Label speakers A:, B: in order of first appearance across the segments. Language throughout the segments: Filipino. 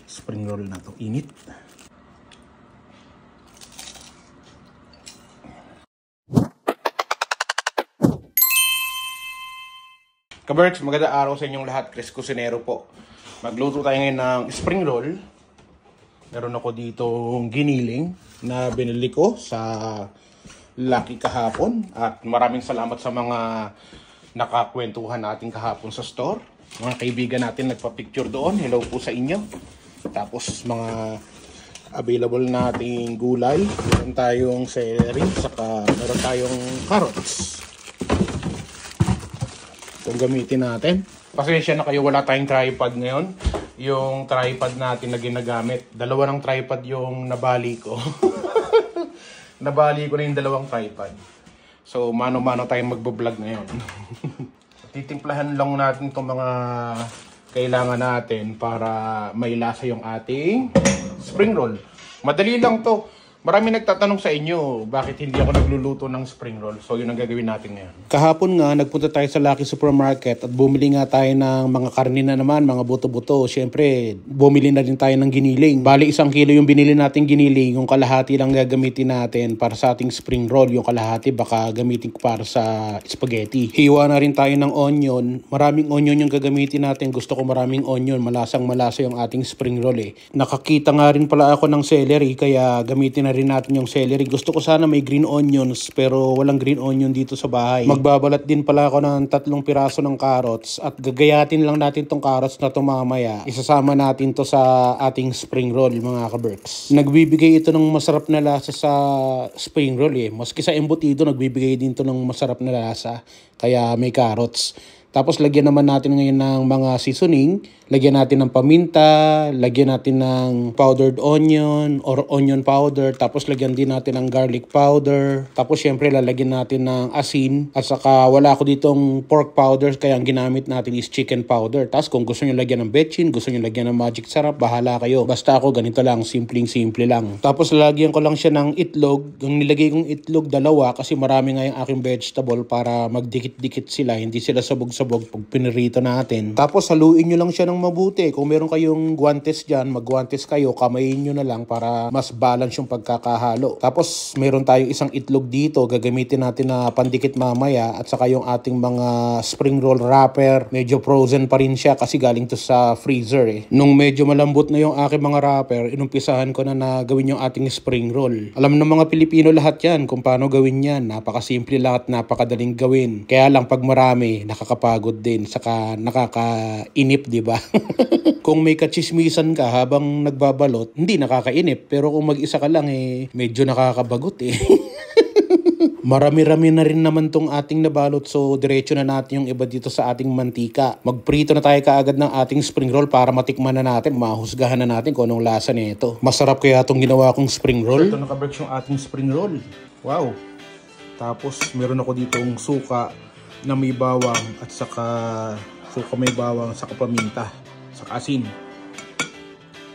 A: spring roll na to. Init. Kaberks, magandang araw sa inyong lahat. Chris Cusinero po. Magluto tayo ngayon ng spring roll. Meron ako ditong giniling na binili ko sa Lucky kahapon. At maraming salamat sa mga nakakwentuhan natin kahapon sa store. Mga kaibigan natin nagpa-picture doon. Hello po sa inyo. Tapos mga available nating gulay. Meron tayong celery, saka meron tayong carrots. Itong gamitin natin. Pasensya na kayo, wala tayong tripod ngayon. Yung tripod natin na ginagamit, dalawa ng tripod yung nabali ko. Nabali ko na yung dalawang tripod. So, mano-mano tayong magbo-vlog ngayon. Titimplahan lang natin itong mga kailangan natin para may lasa yung ating spring roll. Madali lang to. Marami nagtatanong sa inyo, bakit hindi ako nagluluto ng spring roll? So, yun ang gagawin natin ngayon. Kahapon nga, nagpunta tayo sa Lucky Supermarket at bumili nga tayo ng mga karne na naman, mga buto-buto. Siyempre, bumili na rin tayo ng giniling. Bali, 1 kilo yung binili natin giniling, yung kalahati lang gagamitin natin para sa ating spring roll. Yung kalahati baka gamitin ko para sa spaghetti. Hiwa na rin tayo ng onion. Maraming onion yung gagamitin natin. Gusto ko maraming onion. Malasang-malasa yung ating spring roll eh. Nakakita nga rin pala ako ng celery, kaya gamitin na rin natin yung celery. Gusto ko sana may green onions pero walang green onion dito sa bahay. Magbabalat din pala ako ng 3 piraso ng carrots at gagayatin lang natin tong carrots na to mamaya. Isasama natin to sa ating spring roll, mga kaberks. Nagbibigay ito ng masarap na lasa sa spring roll eh. Maski sa embutido, nagbibigay din to ng masarap na lasa. Kaya may carrots. Tapos lagyan naman natin ngayon ng mga seasoning. Lagyan natin ng paminta, lagyan natin ng powdered onion or onion powder. Tapos lagyan din natin ng garlic powder. Tapos syempre lalagyan natin ng asin. At saka wala ako ditong pork powder, kaya ang ginamit natin is chicken powder. Tapos kung gusto nyo lagyan ng betchin, gusto nyo lagyan ng magic sarap, bahala kayo. Basta ako ganito lang, simpleng-simple lang. Tapos lalagyan ko lang siya ng itlog. Yung nilagay kong itlog, 2 kasi marami nga yung aking vegetable para magdikit-dikit sila. Hindi sila sabog-sabog pag pinirito natin. Tapos haluin nyo lang siya ng mabuti. Kung meron kayong guantes dyan, mag-guantes kayo, kamayin nyo na lang para mas balance yung pagkakahalo. Tapos meron tayong 1 itlog dito, gagamitin natin na pandikit mamaya, at saka yung ating mga spring roll wrapper, medyo frozen pa rin siya kasi galing to sa freezer eh. Nung medyo malambot na yung aking mga wrapper, inumpisahan ko na gawin yung ating spring roll. Alam ng mga Pilipino lahat yan kung paano gawin yan. Napakasimple lang at napakadaling gawin. Kaya lang pag marami, nakakapagod din, saka nakakainip, di ba? Kung may kachismisan ka habang nagbabalot, hindi nakakainip. Pero kung mag-isa ka lang eh, medyo nakakabagot eh. Marami-rami na rin naman tong ating nabalot, so diretso na natin yung iba dito sa ating mantika. Magprito na tayo kaagad ng ating spring roll para matikman na natin, mahusgahan na natin kung anong lasa nito. Masarap kaya itong ginawa kong spring roll. Ito nakaberks yung ating spring roll. Wow! Tapos meron ako ditong suka na may bawang at saka may bawang, saka paminta, saka asin.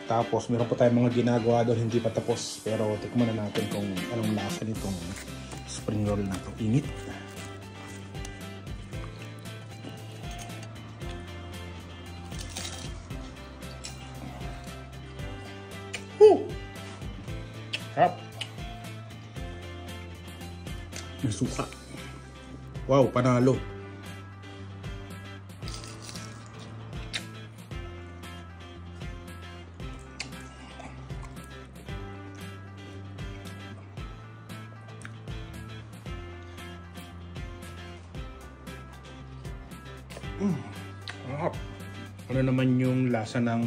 A: Tapos meron pa tayong mga ginagawa doon, hindi pa tapos, pero tikman na natin kung anong lasa nitong spring roll na to. Init. Sarap. May suka. Wow, panalo. Sarap. Ano naman yung lasa ng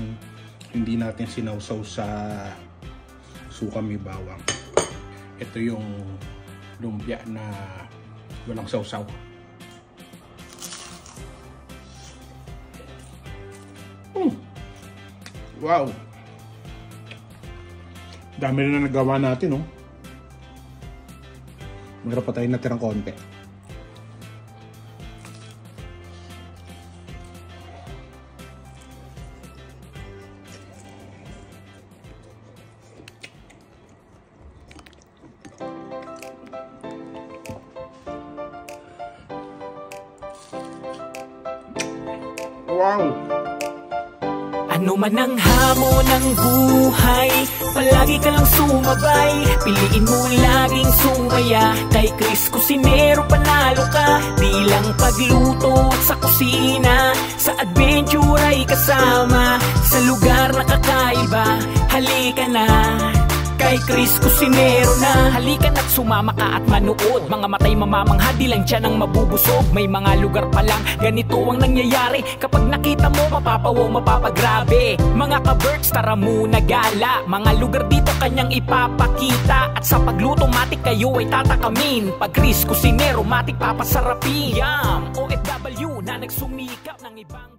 A: hindi natin sinawsaw sa suka may bawang. Ito yung lumpia na walang sawsaw. Wow! Dami rin na nagawa natin, no? Meron pa tayong natirang konti.
B: Wow! I Ano man ang hamon ng buhay, palagi ka lang sumabay. Piliin mo laging sumaya. Kay Chris Cusinero panalo ka. Di lang pagluto at sa kusina, sa adventure ay kasama. Sa lugar na kakaiba, halika na. Kay Chris Cusinero na. Halika na't sumama ka at manood. Mga matay mamamangha, di lang tiyan ang mabubusog. May mga lugar pa lang, ganito ang nangyayari. Kapag nakita mo, mapapawaw, mapapagrabe. Mga ka-birds, tara muna gala. Mga lugar dito kanyang ipapakita. At sa pagluto, matik kayo ay tatakamin. Pag Chris Cusinero, matik papasarapin. Yum! OFW na nagsumikap ng ibang